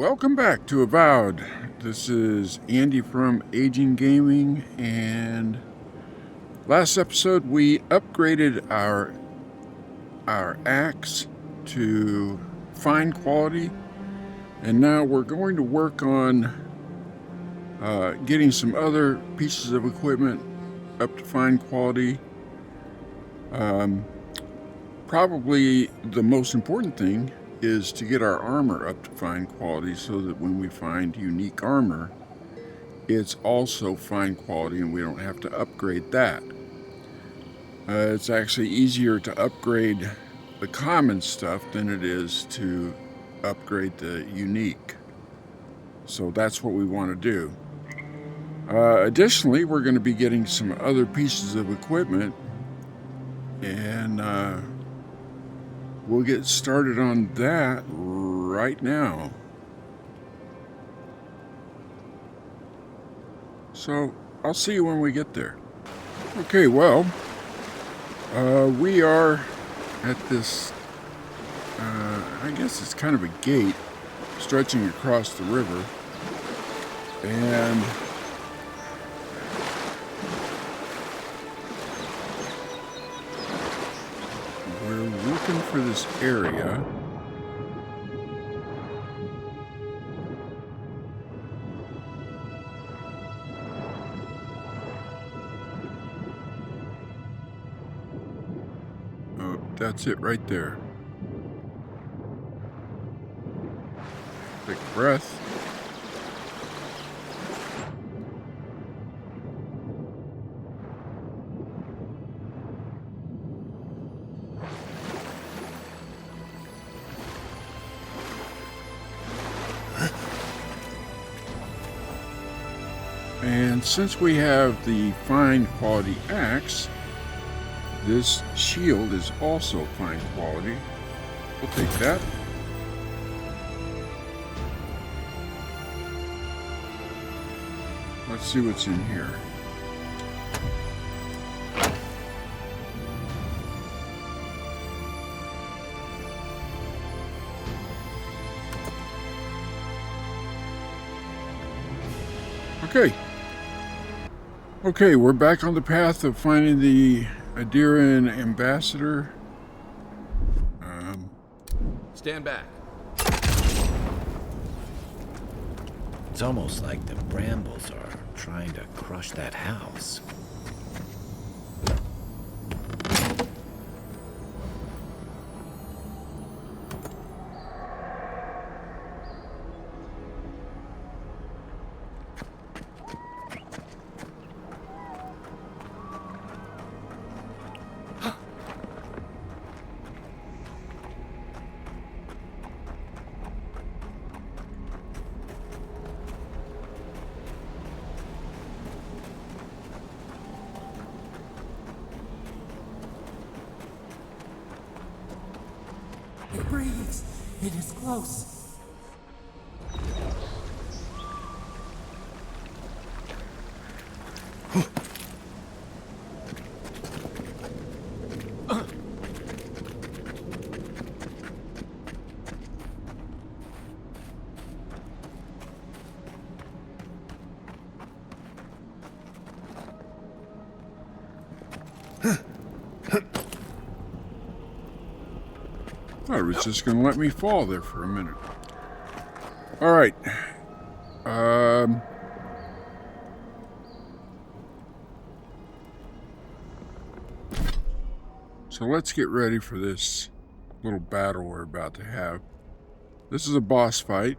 Welcome back to Avowed. This is Andy from Aging Gaming, and last episode we upgraded our axe to fine quality, and now we're going to work on getting some other pieces of equipment up to fine quality. Probably the most important thing is to get our armor up to fine quality so that when we find unique armor, it's also fine quality and we don't have to upgrade that. It's actually easier to upgrade the common stuff than it is to upgrade the unique. So that's what we want to do. Additionally, we're going to be getting some other pieces of equipment, and we'll get started on that right now. So I'll see you when we get there. Okay, well, we are at this, I guess it's kind of a gate stretching across the river, and we're looking for this area. Oh, that's it right there. Take a breath. And since we have the fine quality axe, this shield is also fine quality. We'll take that. Let's see what's in here. Okay, we're back on the path of finding the Adiran ambassador. Stand back. It's almost like the brambles are trying to crush that house. It breathes. It is close. Oh, it was just going to let me fall there for a minute. All right. So let's get ready for this little battle we're about to have. This is a boss fight.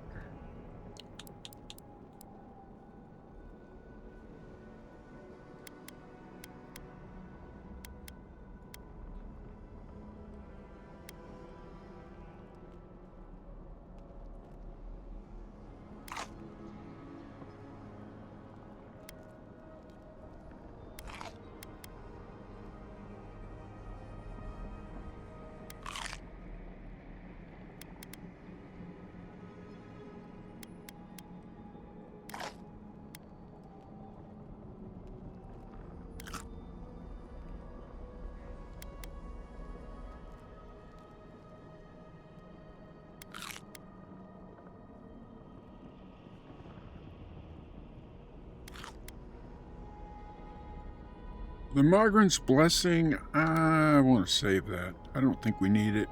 The Migrant's Blessing, I want to save that. I don't think we need it.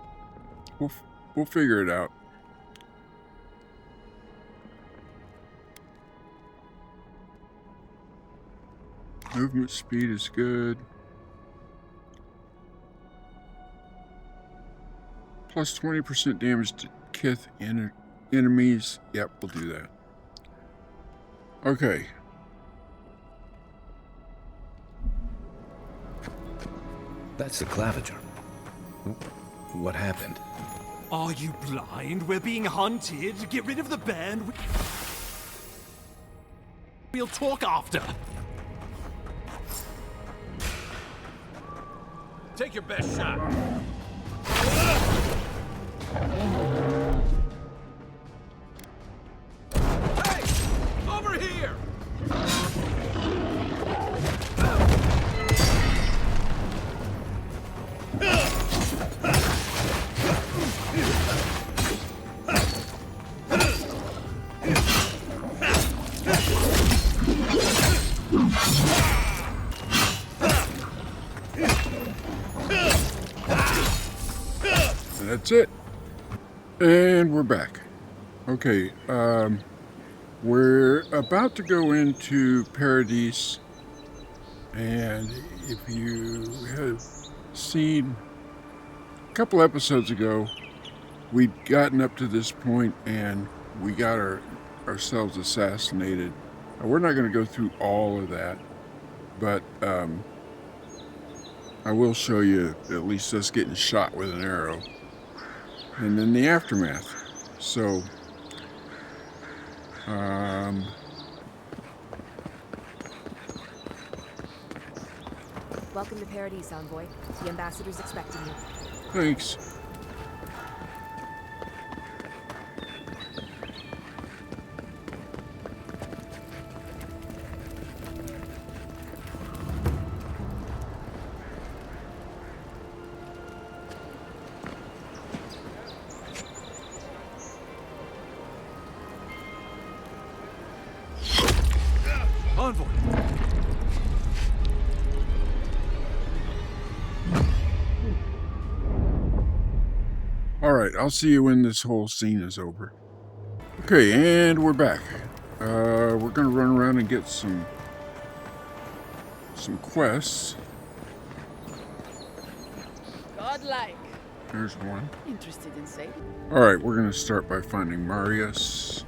We'll figure it out. Movement speed is good. Plus 20% damage to Kith enemies. Yep, we'll do that. Okay. That's the claviger. What happened? Are you blind? We're being hunted. Get rid of the band. We'll talk after. Take your best shot. Hey! Over here! That's it. And we're back. Okay, we're about to go into Paradise, and if you have seen a couple episodes ago, we'd gotten up to this point and we got ourselves assassinated. We're not going to go through all of that, but I will show you at least us getting shot with an arrow. And then the aftermath. So, Welcome to Paradise, Envoy. The ambassador's expecting you. thanks. Envoy! Alright, I'll see you when this whole scene is over. Okay, and we're back. We're gonna run around and get some quests. Godlike. There's one. Interested in saving? Alright, we're gonna start by finding Marius.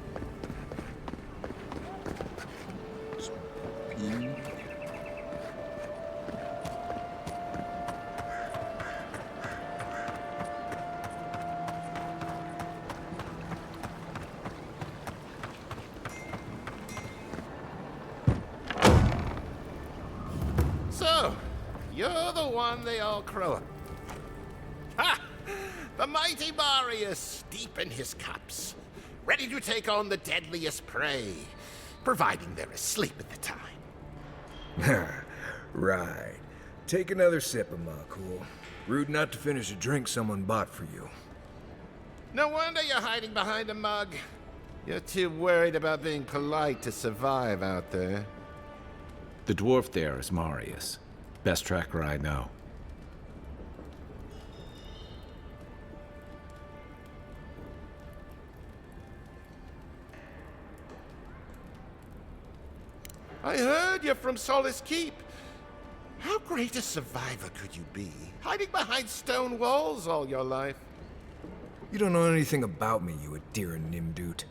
So, you're the one they all crow up. Ha! The mighty Marius, deep in his cups, ready to take on the deadliest prey, providing they're asleep at the time. Right. Take another sip of my cool. Rude not to finish a drink someone bought for you. No wonder you're hiding behind a mug. You're too worried about being polite to survive out there. The dwarf there is Marius. Best tracker I know. I heard you're from Solace Keep. How great a survivor could you be, hiding behind stone walls all your life? You don't know anything about me, you Adira Nimdut.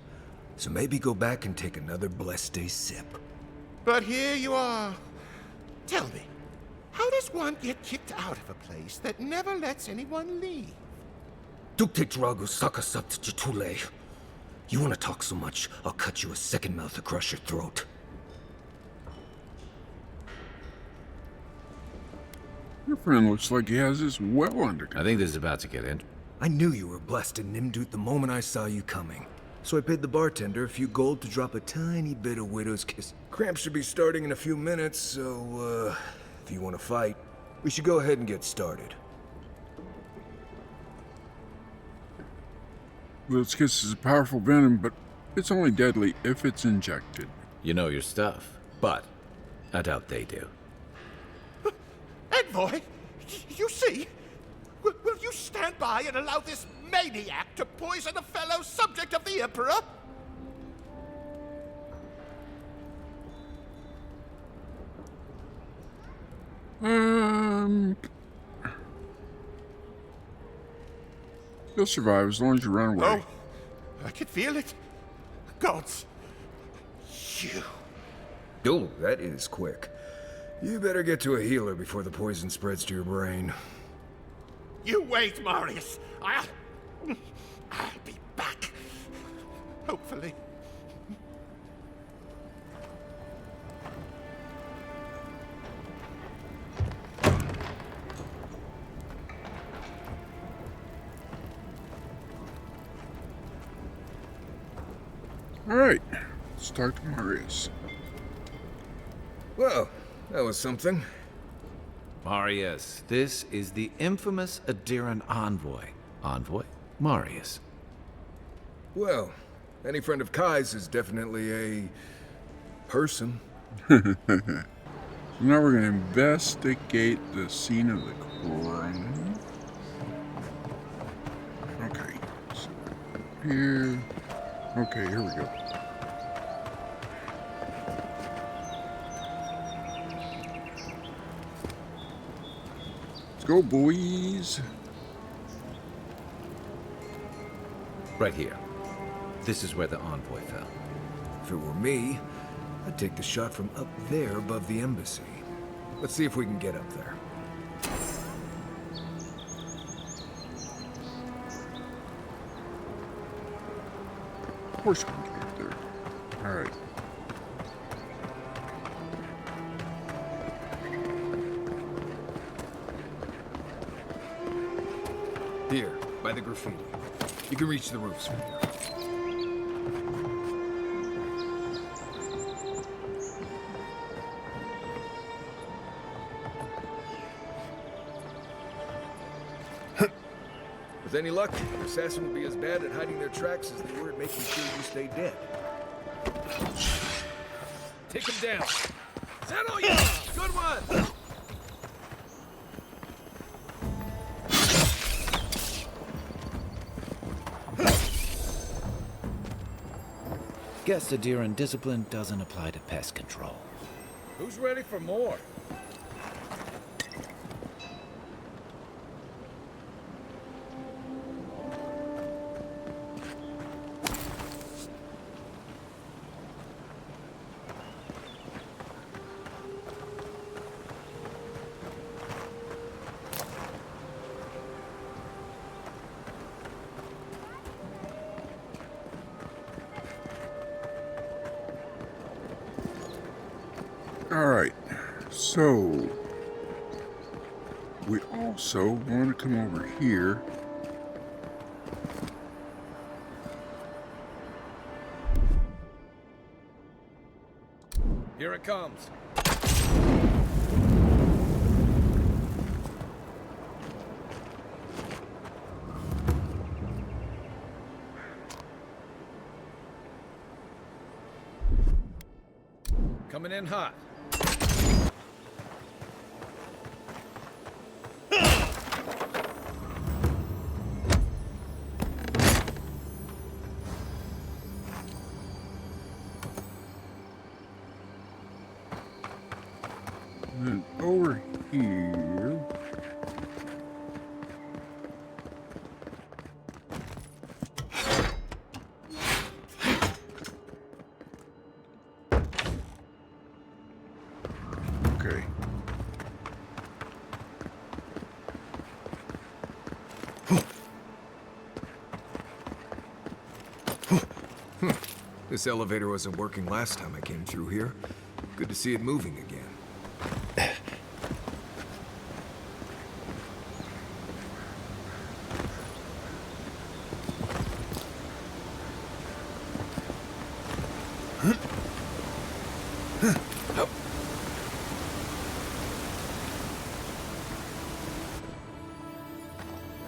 So maybe go back and take another blessed day sip. But here you are. Tell me, how does one get kicked out of a place that never lets anyone leave? Dukte Drago Sakasapt Jitule. You wanna talk so much, I'll cut you a second mouth across your throat. Your friend looks like he has this well under control. I think this is about to get in. I knew you were blessed in Nimdut the moment I saw you coming. So I paid the bartender a few gold to drop a tiny bit of widow's kiss. Cramps should be starting in a few minutes, so, if you want to fight, we should go ahead and get started. Widow's Kiss is a powerful venom, but it's only deadly if it's injected. You know your stuff, but I doubt they do. Envoy? You see? Will you stand by and allow this maniac to poison a fellow subject of the Emperor? You'll survive as long as you run away. Oh, I can feel it. Gods. You. Oh, that is quick. You better get to a healer before the poison spreads to your brain. You wait, Marius. I'll be back. Hopefully. All right, let's talk to Marius. Well, that was something. Marius, this is the infamous Adiran envoy. Envoy? Marius. Well, any friend of Kai's is definitely a person. So now we're going to investigate the scene of the crime. Okay, so here. Okay, here we go. Let's go, boys. Right here. This is where the envoy fell. If it were me, I'd take the shot from up there above the embassy. Let's see if we can get up there. Of course we can get up there. All right. Here, by the graffiti. You can reach the roofs from here. With any luck, the assassin will be as bad at hiding their tracks as they were at making sure you stay dead. Take him down. Settle you! Good one! Guess Adiran discipline doesn't apply to pest control. Who's ready for more? All right. So we also want to come over here. Here it comes. Coming in hot. And over here. Okay. This elevator wasn't working last time I came through here. Good to see it moving again.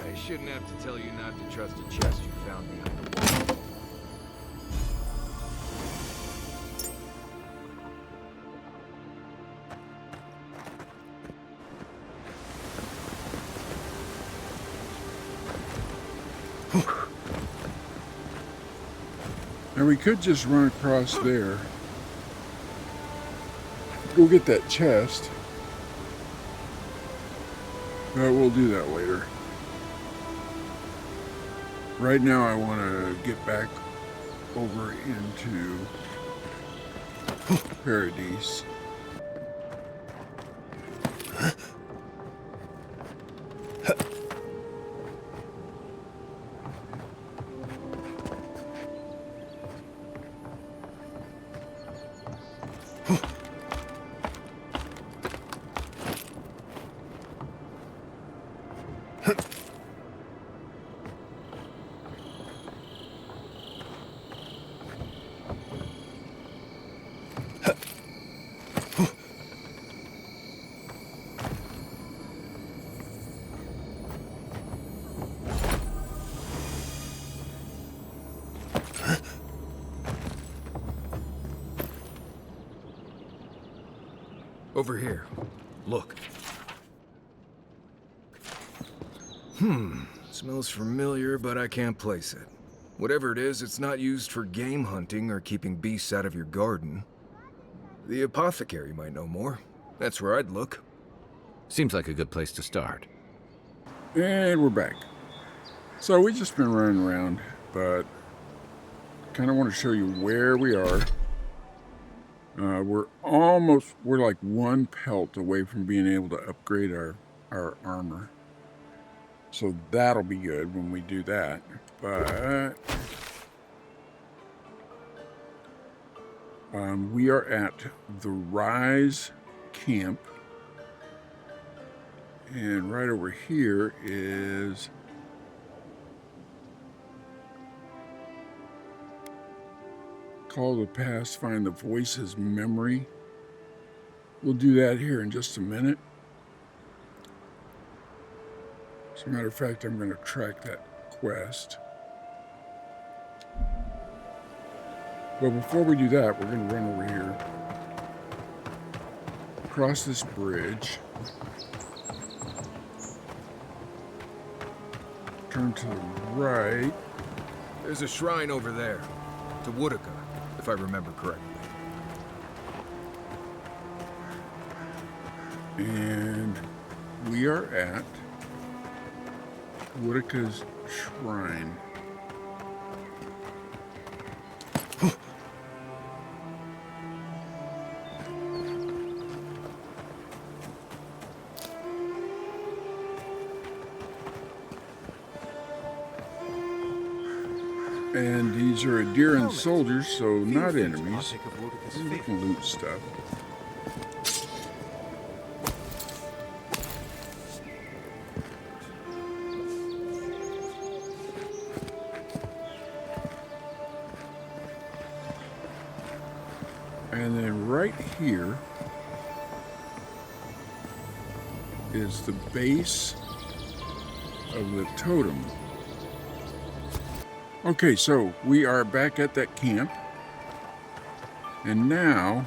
I shouldn't have to tell you not to trust a chest you found behind a wall. And we could just run across there. Go get that chest. But we'll do that later. Right now I want to get back over into Paradise. Over here. Look. Smells familiar, but I can't place it. Whatever it is, it's not used for game hunting or keeping beasts out of your garden. The apothecary might know more. That's where I'd look. Seems like a good place to start. And we're back. So we just been running around, but kind of want to show you where we are. We're like one pelt away from being able to upgrade our armor. So that'll be good when we do that. But we are at the Rise camp. And right over here is Call the Past, Find the Voice's Memory. We'll do that here in just a minute. As a matter of fact, I'm going to track that quest. But before we do that, we're going to run over here, cross this bridge, turn to the right. There's a shrine over there, to Woodaka, if I remember correctly. And we are at Woodaka's shrine. And these are Adiran soldiers, so not enemies. We can loot stuff. And then right here is the base of the totem. Okay, so we are back at that camp. And now,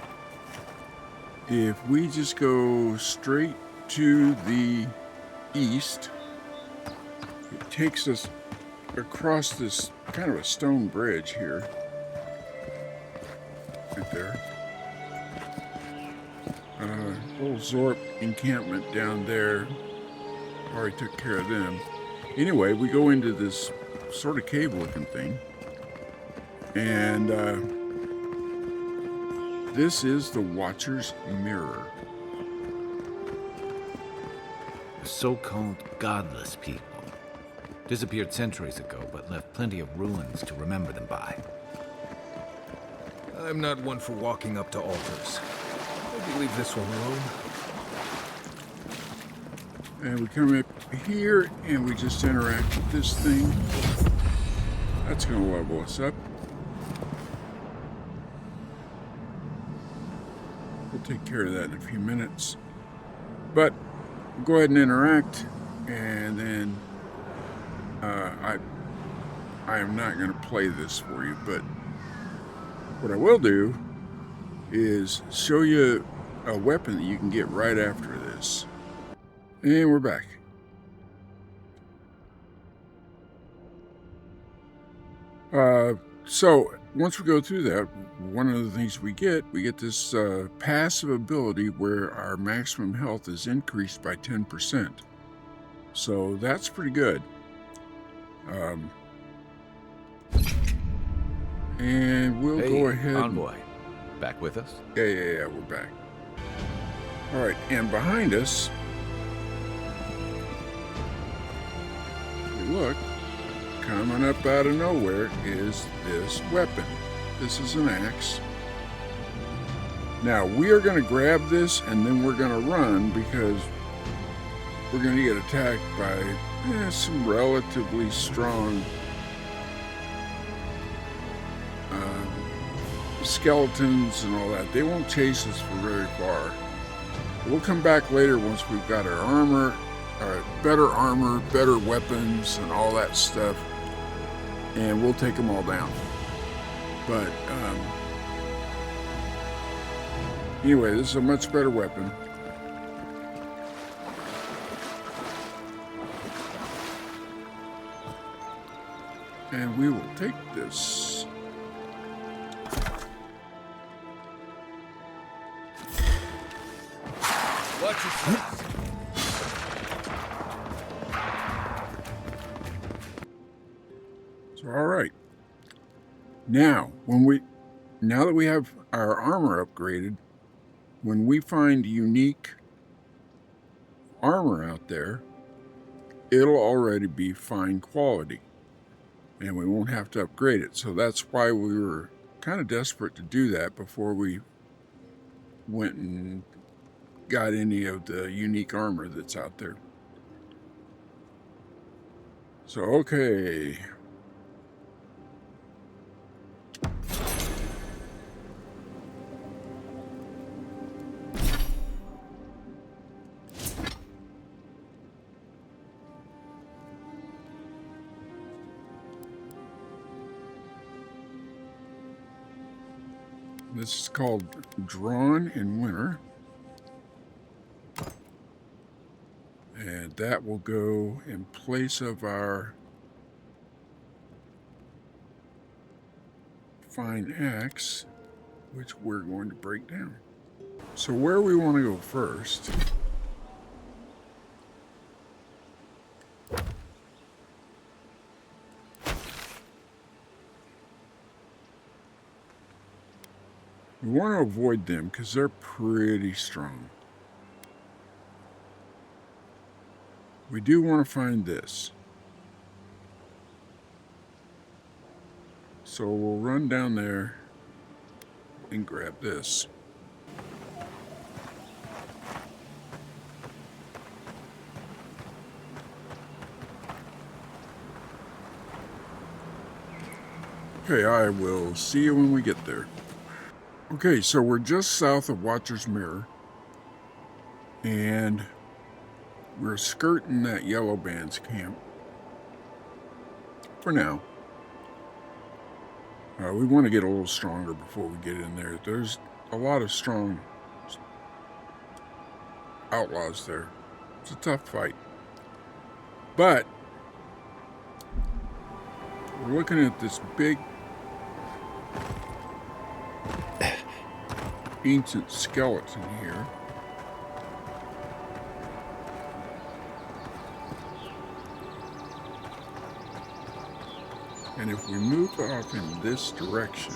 if we just go straight to the east, it takes us across this kind of a stone bridge here. Right there. Little Zorp encampment down there. Already took care of them. Anyway, we go into this sort of cave looking thing. And this is the Watcher's Mirror. The so-called godless people. Disappeared centuries ago, but left plenty of ruins to remember them by. I'm not one for walking up to altars. Maybe leave this one alone. And we come up here and we just interact with this thing. That's going to level us up. We'll take care of that in a few minutes. But go ahead and interact, and then I am not going to play this for you, but what I will do is show you a weapon that you can get right after this. And we're back. So once we go through that, one of the things we get this passive ability where our maximum health is increased by 10%. So that's pretty good. And we'll go ahead. Envoy. Back with us? Yeah, we're back. All right, and behind us, look, coming up out of nowhere is this weapon. This is an axe. Now, we are going to grab this and then we're going to run because we're going to get attacked by some relatively strong skeletons and all that. They won't chase us for very far. We'll come back later once we've got our armor, better weapons, and all that stuff, and we'll take them all down. But anyway, this is a much better weapon. And we will take this. Watch yourself. So, all right. Now that we have our armor upgraded, when we find unique armor out there, it'll already be fine quality, and we won't have to upgrade it. So that's why we were kind of desperate to do that before we went and got any of the unique armor that's out there. So, okay. This is called Drawn in Winter. And that will go in place of our fine axe, which we're going to break down. So where we want to go first we want to avoid them because they're pretty strong. We do want to find this. So we'll run down there and grab this. Okay, I will see you when we get there. Okay, so we're just south of Watcher's Mirror, and we're skirting that Yellow Band's camp for now. We want to get a little stronger before we get in there. There's a lot of strong outlaws there. It's a tough fight. But we're looking at this big ancient skeleton here. And if we move off in this direction,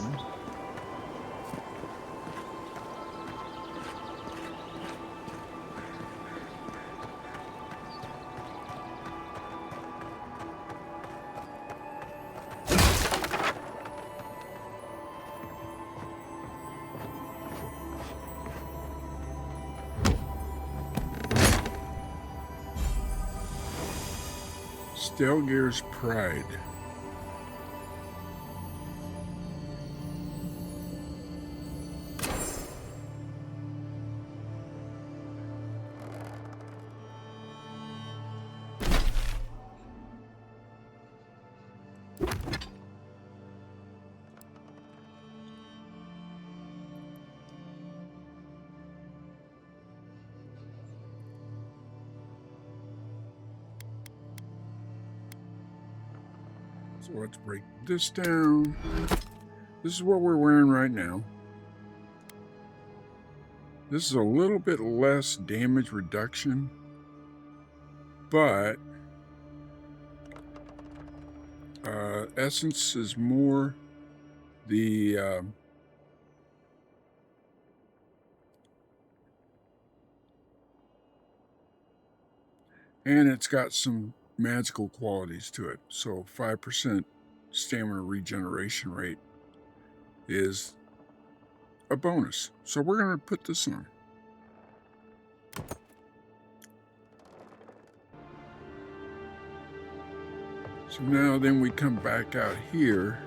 Stelgir's Pride. So let's break this down. This is what we're wearing right now. This is a little bit less damage reduction, but essence is more. The and it's got some magical qualities to it. So 5% stamina regeneration rate is a bonus. So we're going to put this on. So now then we come back out here.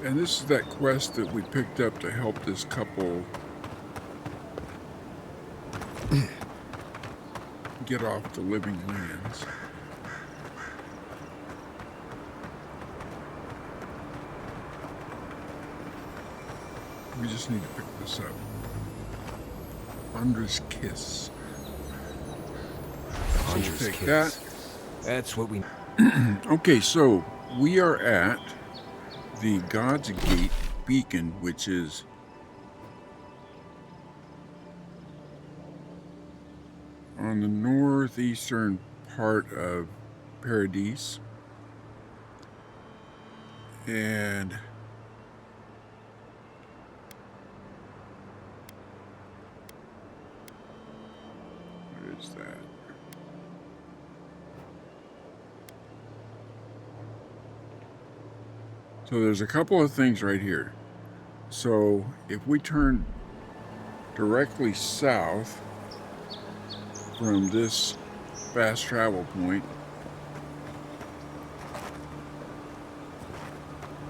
And this is that quest that we picked up to help this couple get off the living lands. We just need to pick this up. Andra's Kiss. So we'll take that. That's what we... Okay, so we are at the God's Gate beacon, which is on the northeastern part of Paradise. And what is that? So there's a couple of things right here. So if we turn directly south from this fast travel point,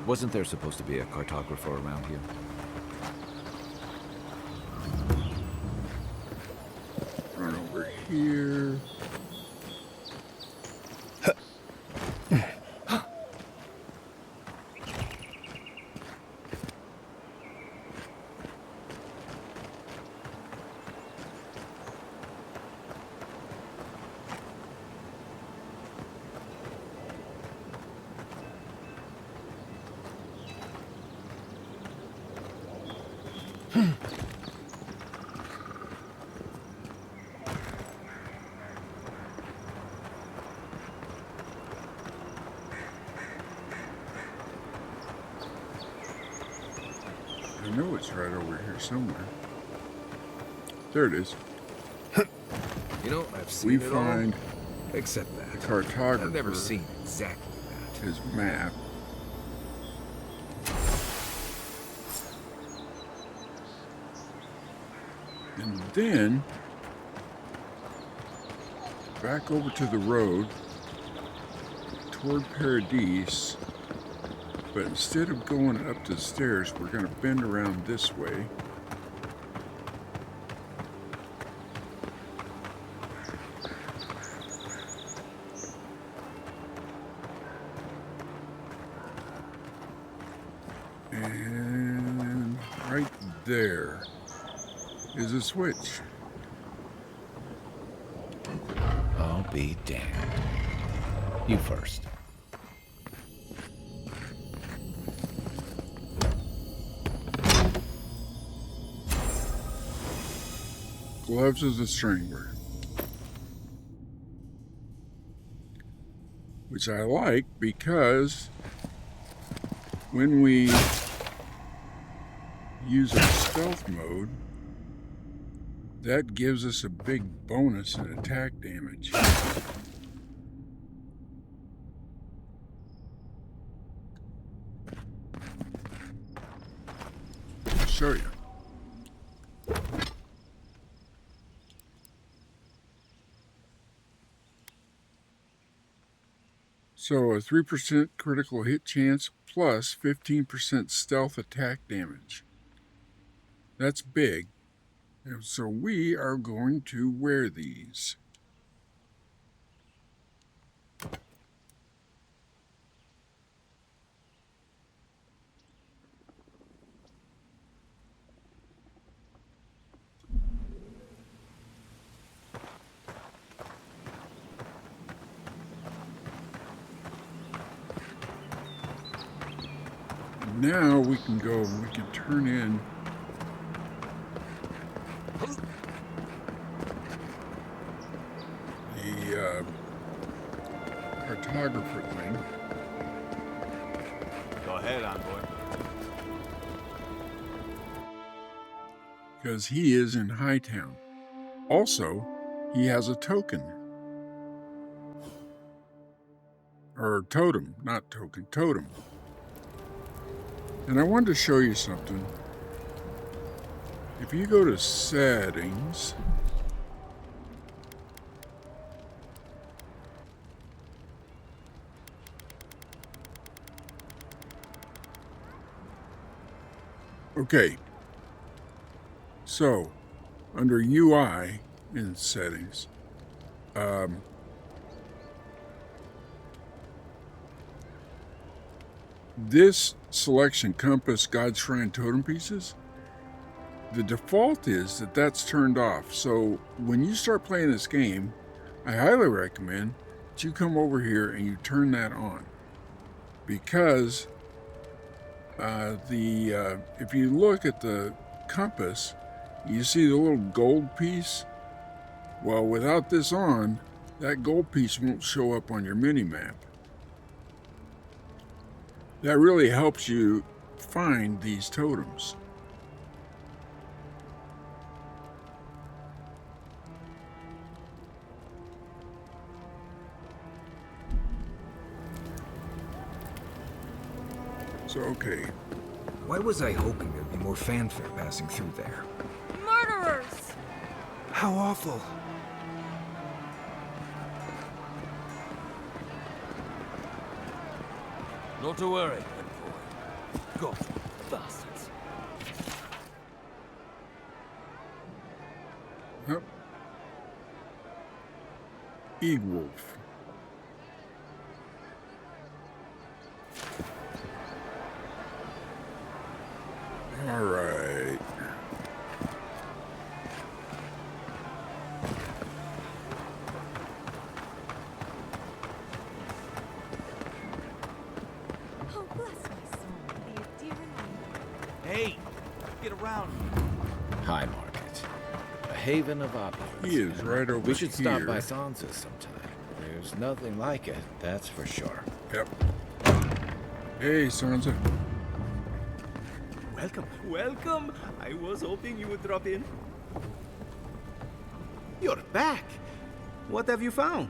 Wasn't there supposed to be a cartographer around here? run over here. I know it's right over here somewhere. There it is. You know, I've seen We it find all, except the that. cartographer. I've never seen exactly that. His map. And then back over to the road toward Paradise, but instead of going up the stairs, we're going to bend around this way. And right there is a switch. I'll be damned. You first. Gloves of the Strangler, which I like because when we use our stealth mode, that gives us a big bonus in attack damage. I'll show you. So a 3% critical hit chance plus 15% stealth attack damage. That's big. And so we are going to wear these. now we can go and we can turn in the cartographer thing. Go ahead, envoy. Because he is in Hightown. Also, he has a token. Or totem, not token, totem. And I wanted to show you something. If you go to settings, okay, so under UI in settings, this selection, compass, God's shrine, totem pieces, the default is that that's turned off. So when you start playing this game, I highly recommend that you come over here and you turn that on, because if you look at the compass, you see the little gold piece. Well, without this on, that gold piece won't show up on your mini map. That really helps you find these totems. So, okay. Why was I hoping there'd be more fanfare passing through there? Murderers! How awful. Not to worry, envoy. God, bastards. Yep. E-Wolf. All right. Oh, bless my soul, the dear Hey, get around. High Market. A haven of opulence. He is right over We should here. stop by Sansa's sometime. There's nothing like it, that's for sure. Yep. Hey, Sansa. Welcome, welcome. I was hoping you would drop in. You're back. What have you found?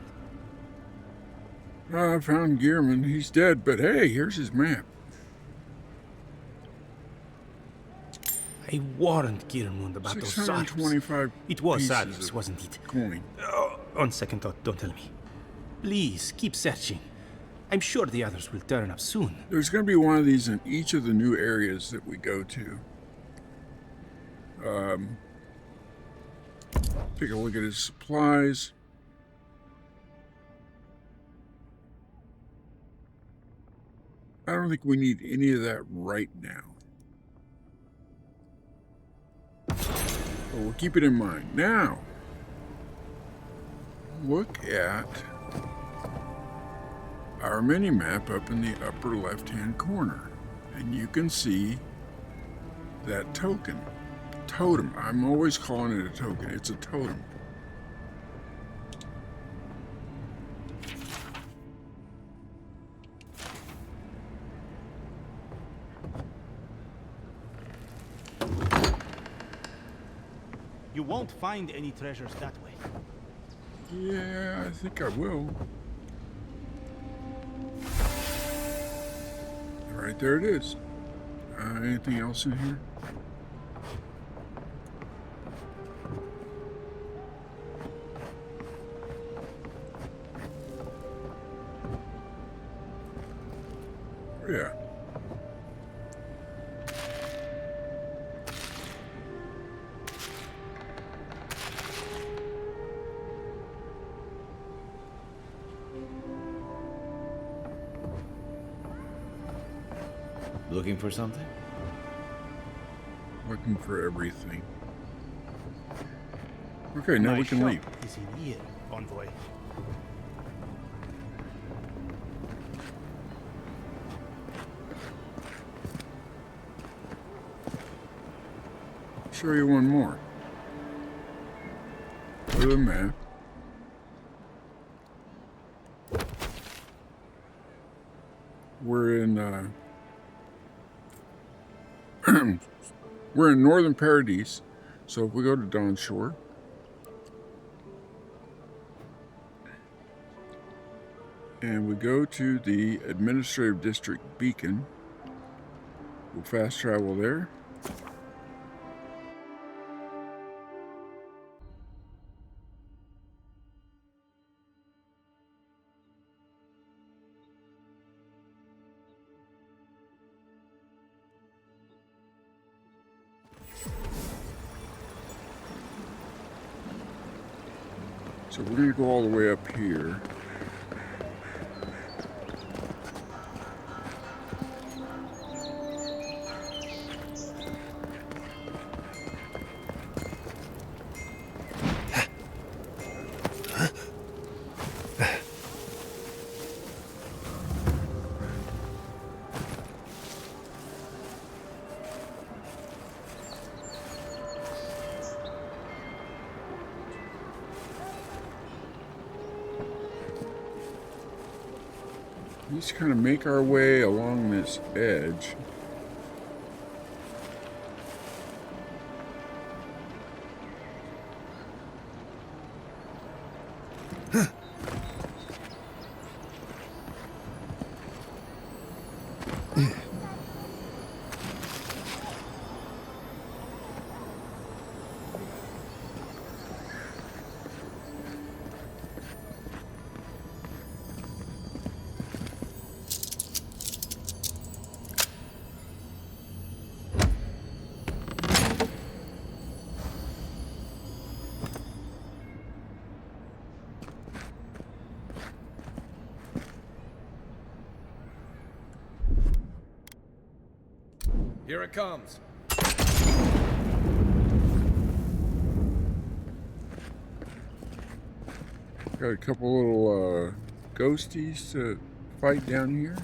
I found Gearman. He's dead, but hey, here's his map. I warned Kirmund about those Cyrus. 625 It was pieces Cyrus, of wasn't it? coin. On second thought, don't tell me. Please, keep searching. I'm sure the others will turn up soon. There's going to be one of these in each of the new areas that we go to. Take a look at his supplies. I don't think we need any of that right now. But we'll keep it in mind. Now, look at our mini map up in the upper left-hand corner. And you can see that token. Totem. I'm always calling it a token. It's a totem. You won't find any treasures that way. Yeah, I think I will. All right, there it is. Anything else in here? Yeah. Looking for something? Looking for everything. Okay, now we can shop leave. is in here, envoy. show you one more. Go to the map. We're in we're in Northern Paradise. So if we go to Dawn Shore, and we go to the Administrative District Beacon, we'll fast travel there. So we're going to go all the way up here. We just kind of make our way along this edge. Here it comes. Got a couple little ghosties to fight down here.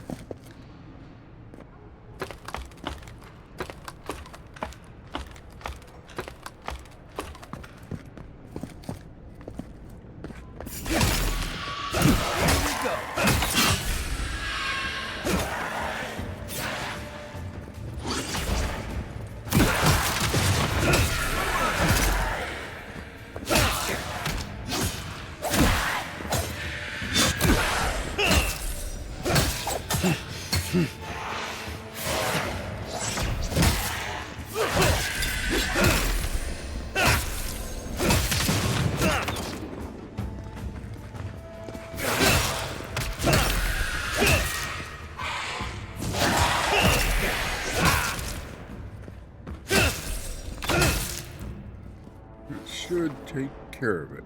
Should take care of it.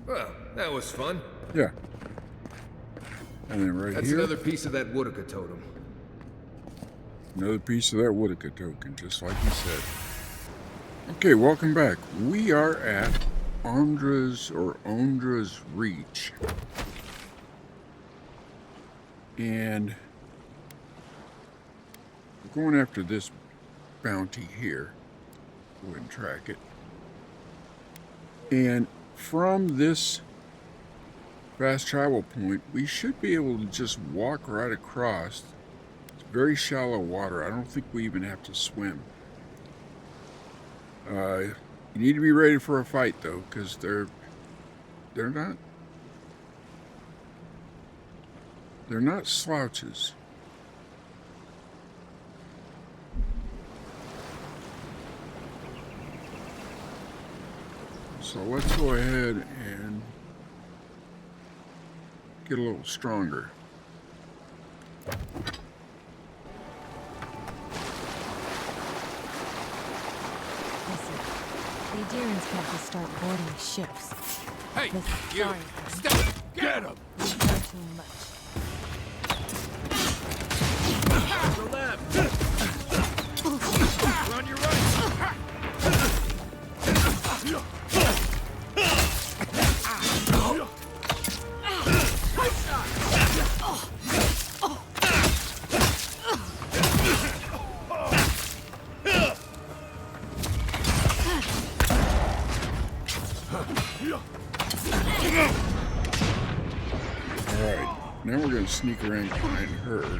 Well, that was fun. Yeah. And then right That's here, another piece of that Woodaka totem. another piece of that Woodaka token, just like you said. Okay, welcome back. We are at Ondra's Reach. And we're going after this bounty here. Go ahead and track it. And from this fast travel point, we should be able to just walk right across. It's very shallow water. I don't think we even have to swim. You need to be ready for a fight though, because they're not slouches. So let's go ahead and get a little stronger. Listen, the Adirians can't just start boarding ships. Hey, Listen, you! sorry, Stop! Get him! we've done too much. The left! We're on your right! Alright, now we're going to sneak around behind her.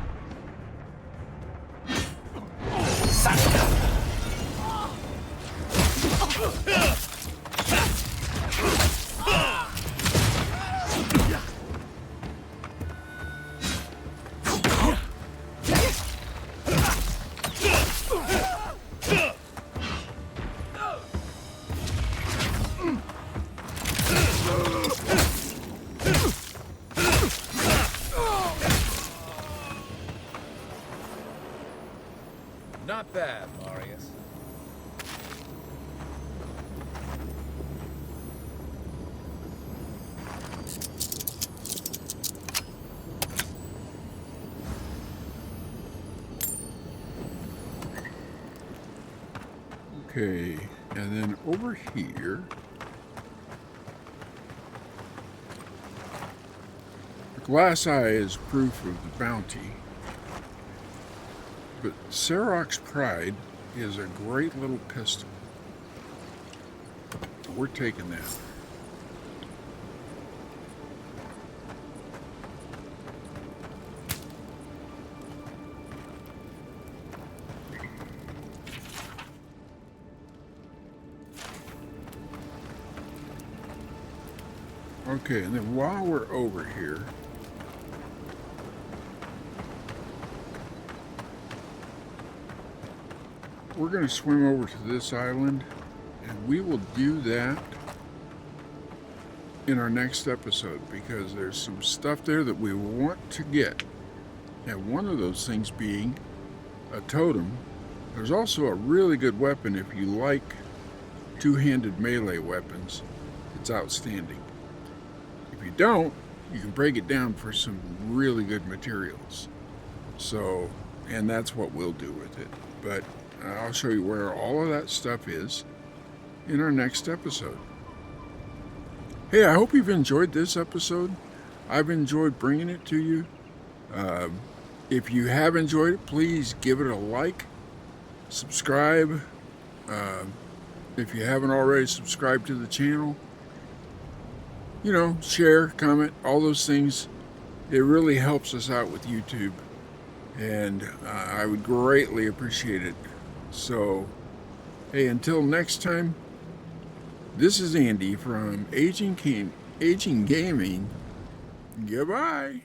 Not bad, Marius. Okay, and then over here, the glass eye is proof of the bounty. But Serok's Pride is a great little pistol. We're taking that. Okay, and then while we're over here, we're going to swim over to this island, and we will do that in our next episode because there's some stuff there that we want to get. And one of those things being a totem. There's also a really good weapon if you like two-handed melee weapons. It's outstanding. If you don't, you can break it down for some really good materials. So, and that's what we'll do with it. But I'll show you where all of that stuff is in our next episode. Hey, I hope you've enjoyed this episode. I've enjoyed bringing it to you. If you have enjoyed it, please give it a like, subscribe. If you haven't already subscribed to the channel, share, comment, all those things. It really helps us out with YouTube, and I would greatly appreciate it. So, hey, until next time, this is Andy from Aging Gaming. Goodbye.